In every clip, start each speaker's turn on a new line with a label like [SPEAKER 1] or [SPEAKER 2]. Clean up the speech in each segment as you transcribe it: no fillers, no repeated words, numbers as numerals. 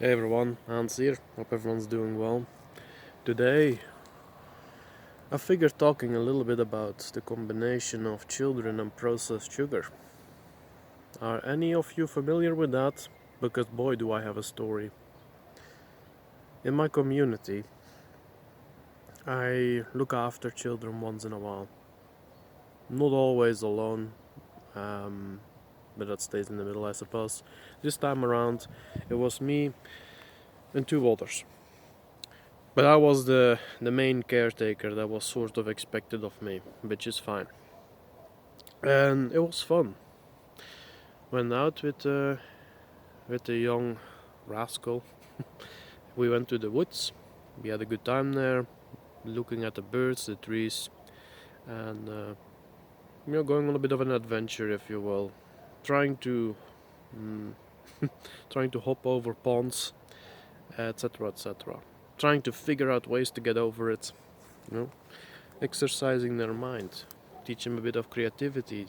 [SPEAKER 1] Hey everyone, Hans here. Hope everyone's doing well. Today, I figured talking a little bit about the combination of children and processed sugar. Are any of you familiar with that? Because boy, do I have a story. In my community, I look after children once in a while. Not always alone, but that stays in the middle, I suppose. This time around, it was me and two others. But I was the main caretaker that was sort of expected of me, which is fine. And it was fun. Went out with a young rascal. We went to the woods. We had a good time there, looking at the birds, the trees, and going on a bit of an adventure, if you will, trying to mm, trying to hop over ponds, etc., etc. Trying to figure out ways to get over it. You know, exercising their mind, teach them a bit of creativity.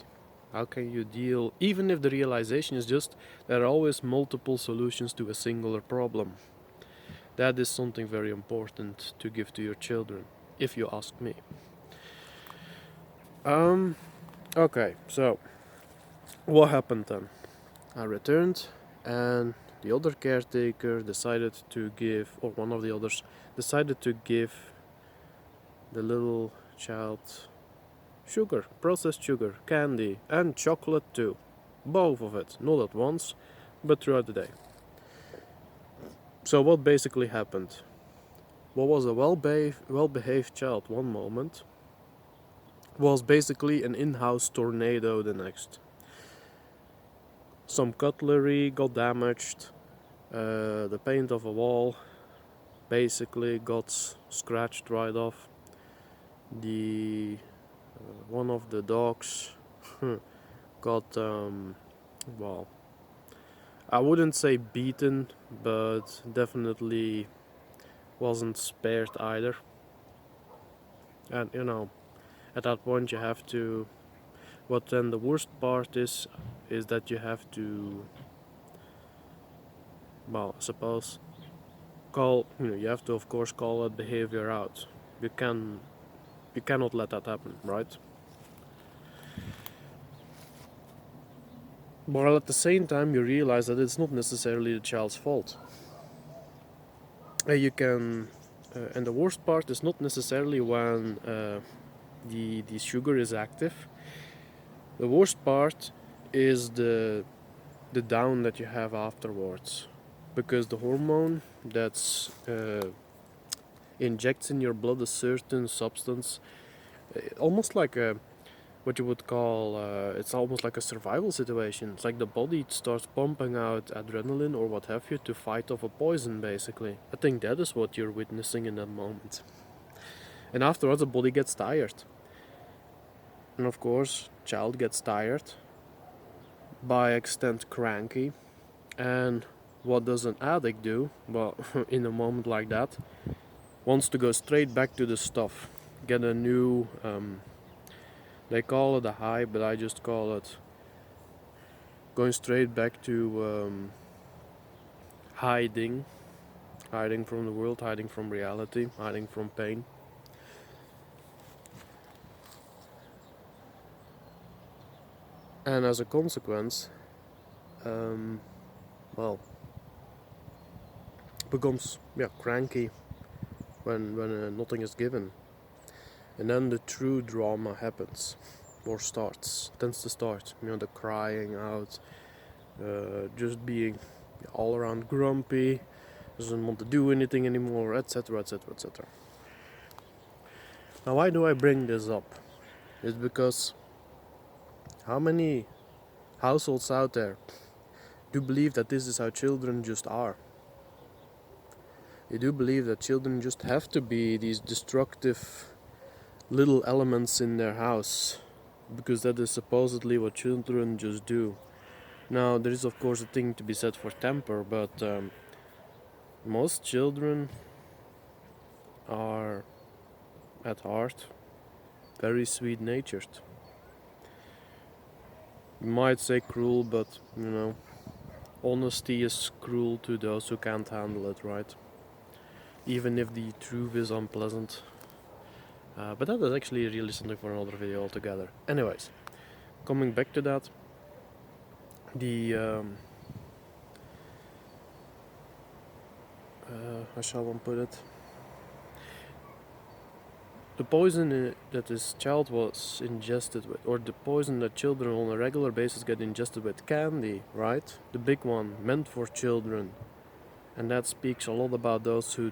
[SPEAKER 1] How can you deal, even if the realization is just there are always multiple solutions to a singular problem? That is something very important to give to your children, if you ask me. Okay, so what happened then? I returned, and the other caretaker decided to give, or one of the others decided to give the little child sugar, processed sugar, candy, and chocolate too. Both of it, not at once, but throughout the day. So what basically happened? What was a well-behaved child one moment was basically an in-house tornado the next. Some cutlery got damaged, the paint of a wall basically got scratched right off. The one of the dogs got well, I wouldn't say beaten, but definitely wasn't spared either. And at that point you have to. What then the worst part is that you have to. Well, I suppose you have to of course call that behavior out. You cannot let that happen, right? But at the same time, you realize that it's not necessarily the child's fault. And the worst part is not necessarily when the sugar is active. The worst part is the down that you have afterwards, because the hormone that's injects in your blood a certain substance, almost like a what you would call it's almost like a survival situation. It's like the body starts pumping out adrenaline or what have you to fight off a poison, basically. I think that is what you're witnessing in that moment. And afterwards the body gets tired. And of course, child gets tired, by extent cranky. And what does an addict do? Well, in a moment like that, wants to go straight back to the stuff. Get a new they call it a high, but I just call it going straight back to hiding from the world, hiding from reality, hiding from pain. And as a consequence, well, becomes cranky when nothing is given, and then the true drama happens, or tends to start. The crying out, just being all around grumpy, doesn't want to do anything anymore, etc., etc., etc. Now, why do I bring this up? It's because how many households out there do believe that this is how children just are? They do believe that children just have to be these destructive little elements in their house, because that is supposedly what children just do. Now, there is of course a thing to be said for temper, but most children are at heart very sweet natured. You might say cruel, but honesty is cruel to those who can't handle it, right? Even if the truth is unpleasant. But that is actually really something for another video altogether. Anyways, coming back to that, the how shall one put it? The poison that this child was ingested with, or the poison that children on a regular basis get ingested with, candy, right? The big one, meant for children. And that speaks a lot about those who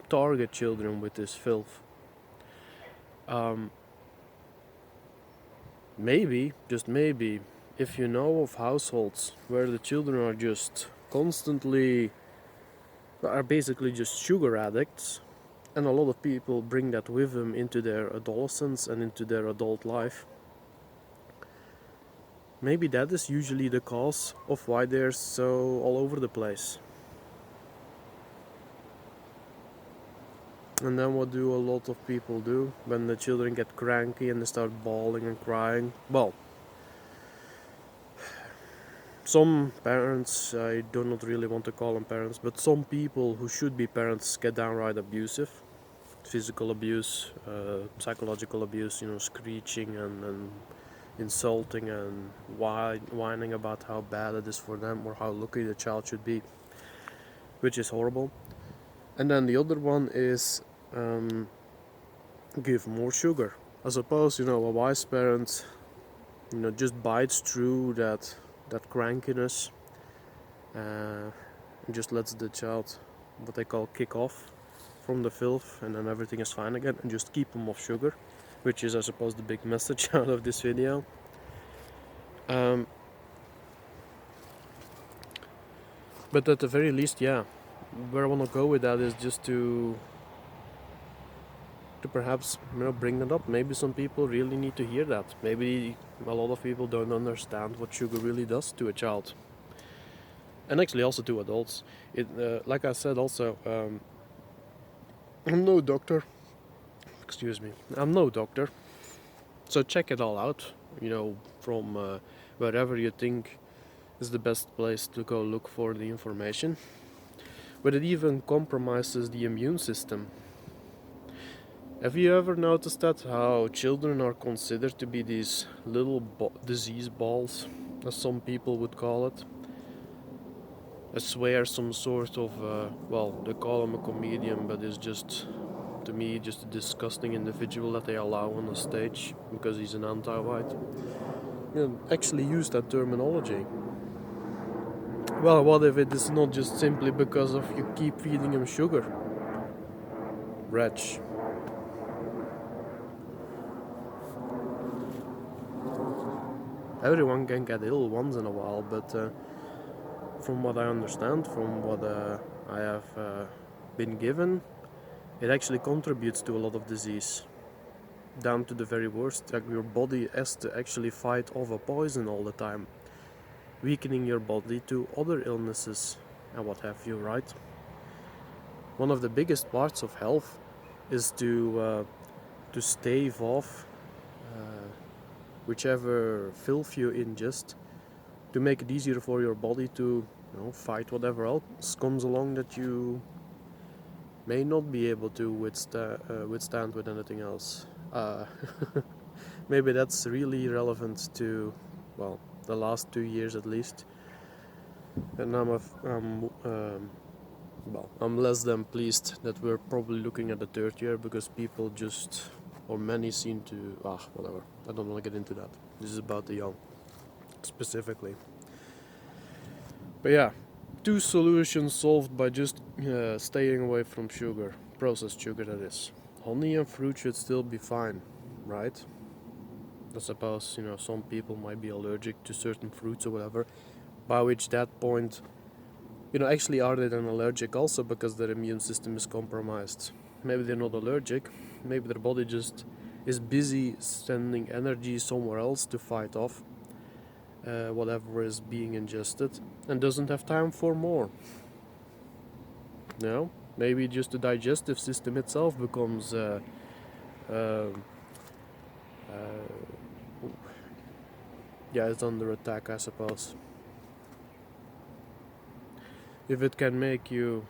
[SPEAKER 1] target children with this filth. Maybe, just maybe, if you know of households where the children are just constantly, are basically just sugar addicts, and a lot of people bring that with them into their adolescence and into their adult life, maybe that is usually the cause of why they're so all over the place. And then what do a lot of people do when the children get cranky and they start bawling and crying? Well, some parents, I do not really want to call them parents, but some people who should be parents get downright abusive. Physical abuse, psychological abuse, screeching and insulting and whining about how bad it is for them or how lucky the child should be, which is horrible. And then the other one is give more sugar. I suppose, a wise parent, just bites through that crankiness and just lets the child, what they call, kick off from the filth, and then everything is fine again, and just keep them off sugar, which is, I suppose, the big message out of this video. But at the very least, yeah, where I want to go with that is just to perhaps bring that up. Maybe some people really need to hear that. Maybe a lot of people don't understand what sugar really does to a child, and actually also to adults. Like I said, also, I'm no doctor. Excuse me. I'm no doctor. So check it all out. From wherever you think is the best place to go look for the information. But it even compromises the immune system. Have you ever noticed that, how children are considered to be these little disease balls, as some people would call it? I swear some sort of, they call him a comedian, but it's just, to me, just a disgusting individual that they allow on the stage because he's an anti-white. Actually use that terminology. Well, what if it is not just simply because of you keep feeding him sugar? Wretch. Everyone can get ill once in a while, but from what I understand, from what I have been given, it actually contributes to a lot of disease. Down to the very worst, like your body has to actually fight off a poison all the time, weakening your body to other illnesses and what have you, right? One of the biggest parts of health is to stave off whichever filth you ingest, to make it easier for your body to fight whatever else comes along that you may not be able to withstand with anything else. Maybe that's really relevant to, the last 2 years at least. And I'm less than pleased that we're probably looking at the 3rd year, because people just, or many seem to, whatever. I don't want to get into that. This is about the young, specifically. But yeah, 2 solutions solved by just staying away from sugar, processed sugar that is. Honey and fruit should still be fine, right? I suppose, some people might be allergic to certain fruits or whatever, by which that point, actually are they then allergic also because their immune system is compromised? Maybe they're not allergic, maybe their body just is busy sending energy somewhere else to fight off whatever is being ingested, and doesn't have time for more. Maybe just the digestive system itself becomes it's under attack, I suppose. If it can make you,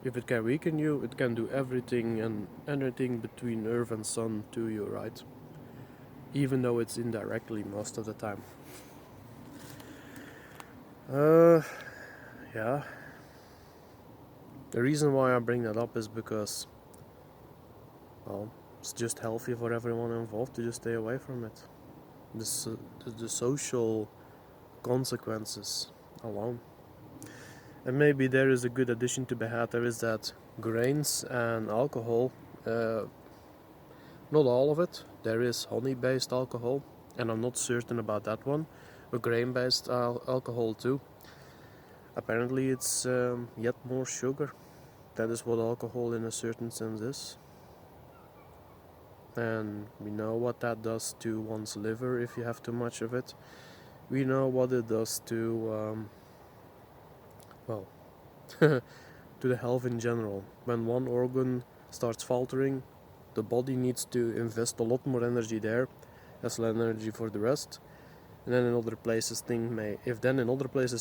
[SPEAKER 1] if it can weaken you, it can do everything and anything between earth and sun to you, right? Even though it's indirectly most of the time. Yeah. The reason why I bring that up is because, well, it's just healthy for everyone involved to just stay away from it. The social consequences alone. And maybe there is a good addition to be had. There is that grains and alcohol, not all of it. There is honey-based alcohol, and I'm not certain about that one. A grain-based alcohol too. Apparently, it's yet more sugar. That is what alcohol in a certain sense is. And we know what that does to one's liver if you have too much of it. We know what it does to, well, to the health in general. When one organ starts faltering, the body needs to invest a lot more energy there, as less energy for the rest. And then in other places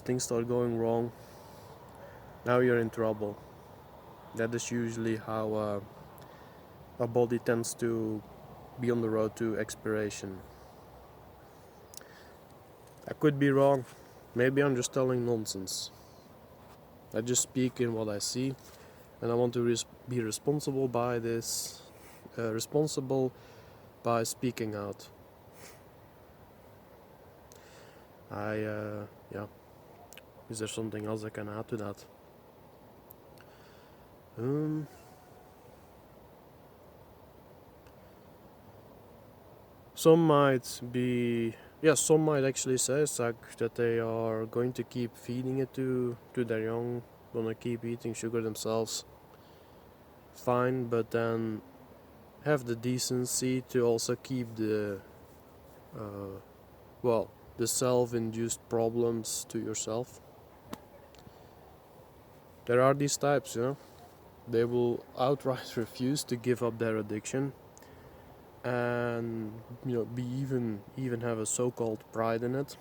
[SPEAKER 1] things start going wrong, now you're in trouble. That is usually how a body tends to be on the road to expiration. I could be wrong. Maybe I'm just telling nonsense. I just speak in what I see, and I want to be responsible by this. Responsible by speaking out. Yeah. Is there something else I can add to that? Some might actually say that they are going to keep feeding it to their young, gonna keep eating sugar themselves. Fine, but then have the decency to also keep the the self-induced problems to yourself. There are these types, they will outright refuse to give up their addiction, and be even have a so-called pride in it,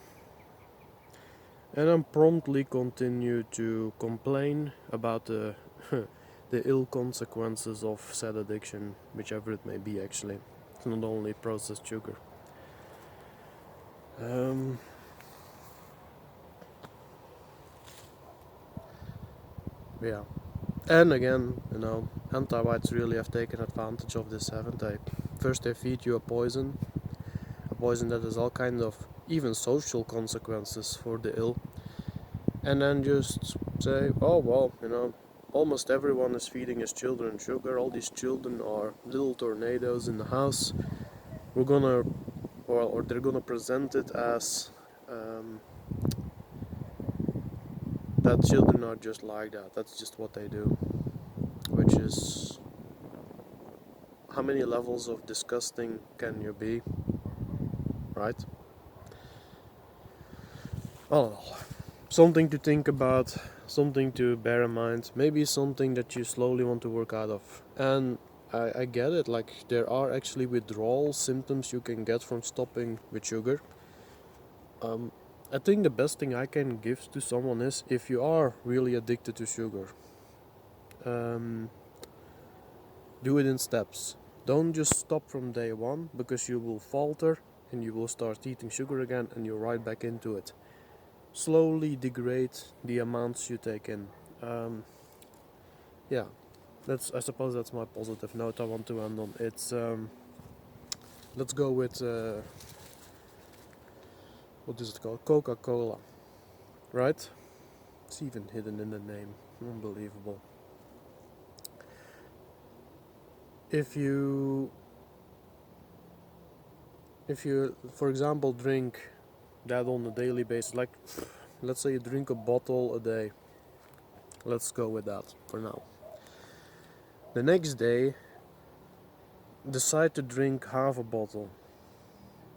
[SPEAKER 1] and then promptly continue to complain about the the ill consequences of said addiction, whichever it may be. Actually, it's not only processed sugar. Yeah, and again, AntiWhites really have taken advantage of this, haven't they? First they feed you a poison that has all kinds of even social consequences for the ill, and then just say, oh well, almost everyone is feeding his children sugar. All these children are little tornadoes in the house. Or they're gonna present it as that children are just like that. That's just what they do, which is, how many levels of disgusting can you be, right? Oh, something to think about, something to bear in mind, maybe something that you slowly want to work out of. And I get it, like there are actually withdrawal symptoms you can get from stopping with sugar. I think the best thing I can give to someone is, if you are really addicted to sugar, do it in steps. Don't just stop from day one, because you will falter and you will start eating sugar again and you're right back into it. Slowly degrade the amounts you take in. Yeah, I suppose that's my positive note I want to end on. It's let's go with what is it called? Coca-Cola, right? It's even hidden in the name. Unbelievable. If you, for example, drink that on a daily basis, like let's say you drink a bottle a day. Let's go with that for now. The next day, decide to drink half a bottle.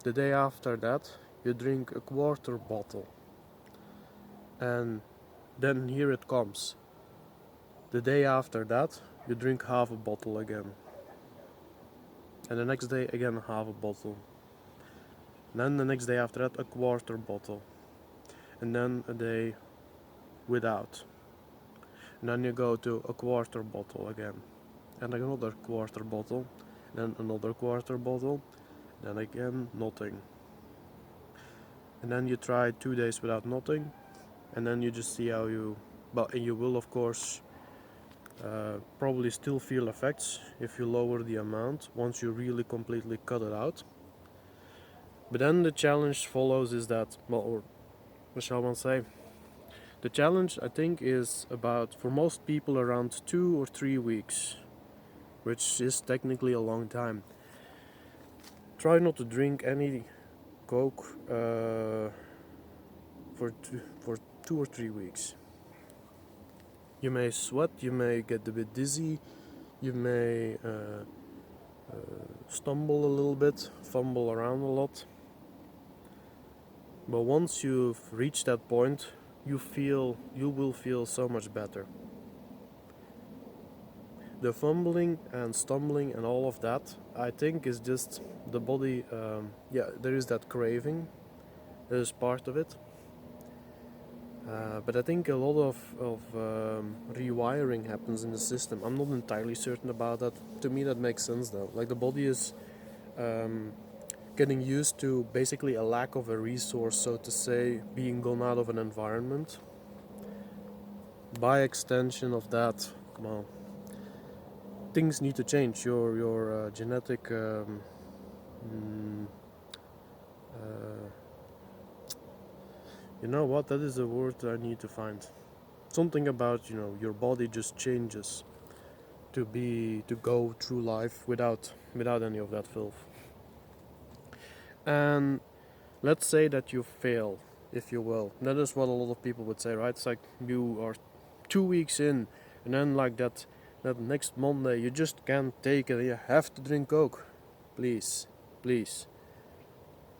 [SPEAKER 1] The day after that, you drink a quarter bottle. And then here it comes. The day after that, you drink half a bottle again. And the next day, again half a bottle. And then the next day after that, a quarter bottle. And then a day without. and then you go to a quarter bottle again, and another quarter bottle, then another quarter bottle, then again nothing. And then you try 2 days without nothing, and then you just see how you, but you will of course probably still feel effects if you lower the amount once you really completely cut it out. But then the challenge follows is that, well, or what shall one say? The challenge I think is about, for most people, around 2 or 3 weeks, which is technically a long time. Try not to drink any Coke for 2 or 3 weeks. You may sweat, you may get a bit dizzy, you may stumble a little bit, fumble around a lot. But once you've reached that point, you will feel so much better. The fumbling and stumbling and all of that, I think, is just the body. There is that craving, that is part of it. But I think a lot of rewiring happens in the system. I'm not entirely certain about that. To me, that makes sense though. Like the body is getting used to basically a lack of a resource, so to say, being gone out of an environment. By extension of that, well, things need to change. Your genetic you know what? That is a word I need to find. Something about, your body just changes to go through life without any of that filth. And let's say that you fail, if you will. That is what a lot of people would say, right? It's like you are 2 weeks in, and then like that next Monday you just can't take it. You have to drink Coke. Please,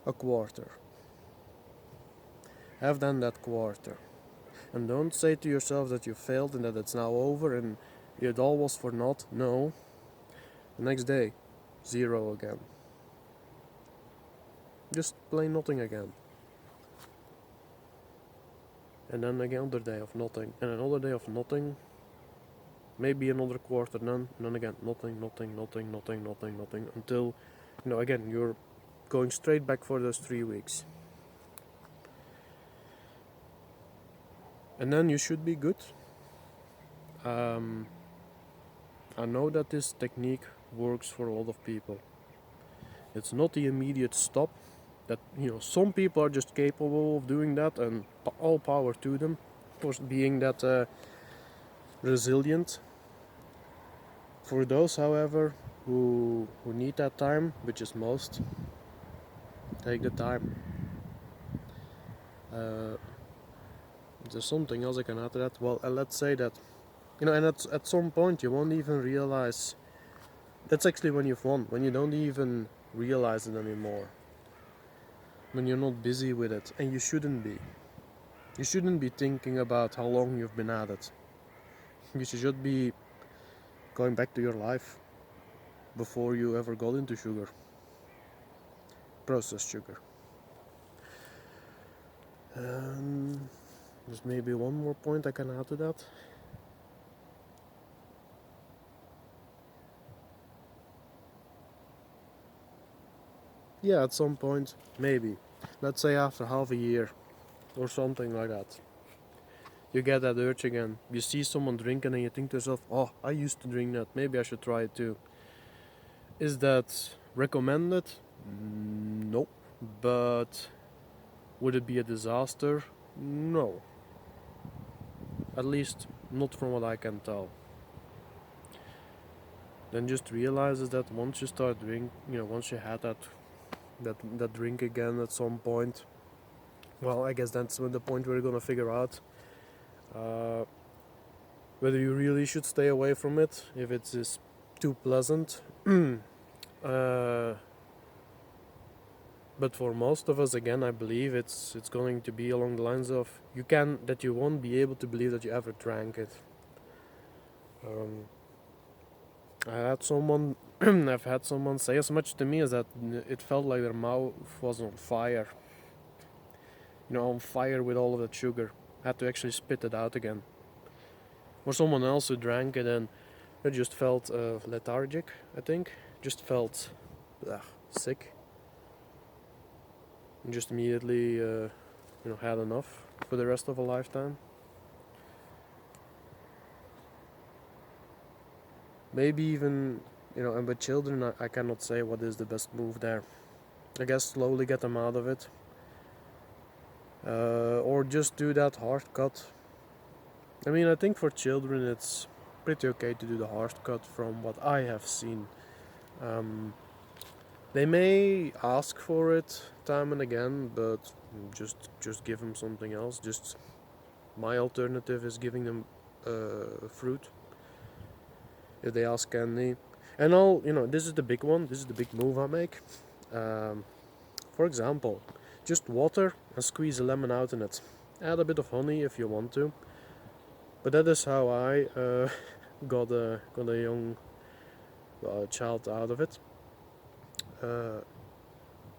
[SPEAKER 1] a quarter. Have done that quarter. And don't say to yourself that you failed and that it's now over and it all was for naught. No. The next day, 0 again. Just plain nothing again. And then again, another day of nothing. And another day of nothing. Maybe another quarter, none. And then again, nothing. Until, again, you're going straight back for those 3 weeks. And then you should be good. I know that this technique works for a lot of people. It's not the immediate stop. That some people are just capable of doing that, and all power to them for being that resilient. For those, however, who need that time, which is most, take the time. There's something else I can add to that. Well, let's say that, and at some point you won't even realize. That's actually when you've won, when you don't even realize it anymore. When you're not busy with it, and you shouldn't be. You shouldn't be thinking about how long you've been at it. You should be going back to your life before you ever got into sugar. Processed sugar. There's maybe one more point I can add to that. Yeah, at some point, maybe. Let's say after half a year or something like that. You get that urge again. You see someone drinking and you think to yourself, oh, I used to drink that, maybe I should try it too. Is that recommended? Nope. But would it be a disaster? No. At least not from what I can tell. Then just realizes that once you start drinking, once you had that drink again at some point, well, I guess that's when the point where you're gonna figure out whether you really should stay away from it, if it's just too pleasant. But for most of us, again, I believe it's going to be along the lines of you won't be able to believe that you ever drank it. I've had someone say as much to me as that it felt like their mouth was on fire. On fire with all of that sugar. I had to actually spit it out again. or someone else who drank it and they just felt lethargic, I think, just felt sick, and just immediately had enough for the rest of a lifetime. Maybe even, and with children, I cannot say what is the best move there. I guess slowly get them out of it, or just do that hard cut. I mean, I think for children it's pretty okay to do the hard cut from what I have seen. They may ask for it time and again, but just give them something else. Just my alternative is giving them fruit if they ask candy. And this is the big one. This is the big move I make. For example, just water and squeeze a lemon out in it. Add a bit of honey if you want to. But that is how I got a young child out of it.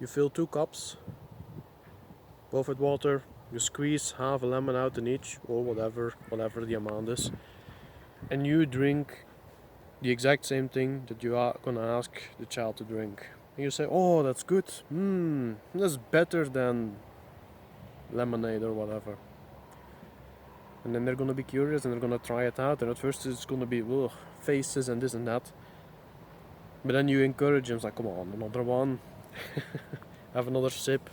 [SPEAKER 1] You fill 2 cups, both with water. You squeeze half a lemon out in each, or whatever the amount is, and you drink the exact same thing that you are gonna ask the child to drink. And you say, "Oh, that's good. That's better than lemonade or whatever." And then they're gonna be curious and they're gonna try it out. And at first it's gonna be faces and this and that. But then you encourage them, it's like, "Come on, another one. Have another sip.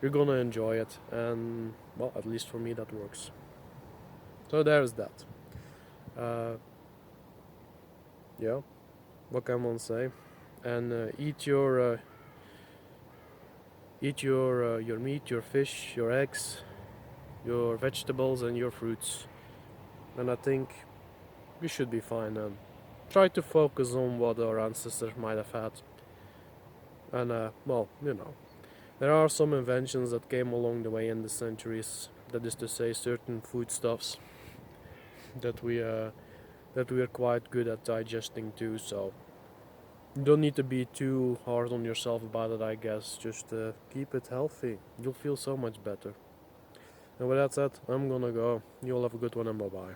[SPEAKER 1] You're gonna enjoy it." And well, at least for me that works. So there's that. Yeah, what can one say? And eat your meat, your fish, your eggs, your vegetables, and your fruits. And I think we should be fine. And try to focus on what our ancestors might have had. And there are some inventions that came along the way in the centuries. That is to say, certain foodstuffs that we are quite good at digesting too. So you don't need to be too hard on yourself about it, I guess. Just keep it healthy. You'll feel so much better. And with that said, I'm gonna go. You all have a good one and bye bye.